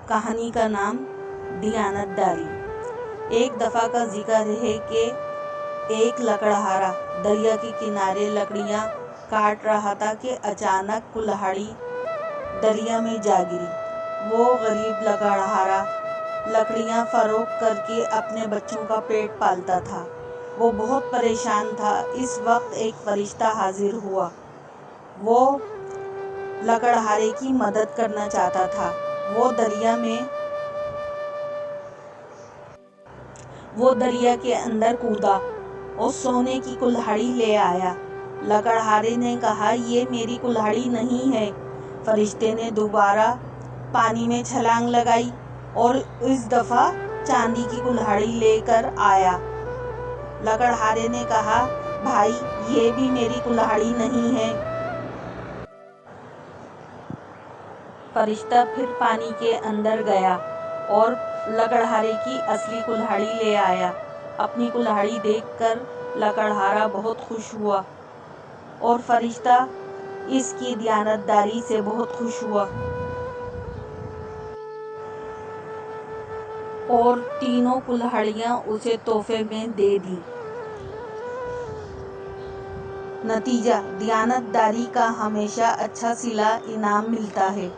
کہانی کا نام دیانتداری۔ ایک دفعہ کا ذکر ہے کہ ایک لکڑہارا دریا کے کنارے لکڑیاں کاٹ رہا تھا کہ اچانک کلہاڑی دریا میں جا گری۔ وہ غریب لکڑہارا لکڑیاں فروخت کر کے اپنے بچوں کا پیٹ پالتا تھا۔ وہ بہت پریشان تھا۔ اس وقت ایک فرشتہ حاضر ہوا۔ وہ لکڑہارے کی مدد کرنا چاہتا تھا۔ وہ دریا کے اندر کودا اور سونے کی کلہاڑی لے آیا۔ لکڑہارے نے کہا، یہ میری کلہاڑی نہیں ہے۔ فرشتے نے دوبارہ پانی میں چھلانگ لگائی اور اس دفعہ چاندی کی کلہاڑی لے کر آیا۔ لکڑہارے نے کہا، بھائی یہ بھی میری کلہاڑی نہیں ہے۔ فرشتہ پھر پانی کے اندر گیا اور لکڑہارے کی اصلی کلہاڑی لے آیا۔ اپنی کلہاڑی دیکھ کر لکڑہارا بہت خوش ہوا اور فرشتہ اس کی دیانتداری سے بہت خوش ہوا اور تینوں کلہاڑیاں اسے تحفے میں دے دیں۔ نتیجہ: دیانتداری کا ہمیشہ اچھا صلہ انعام ملتا ہے۔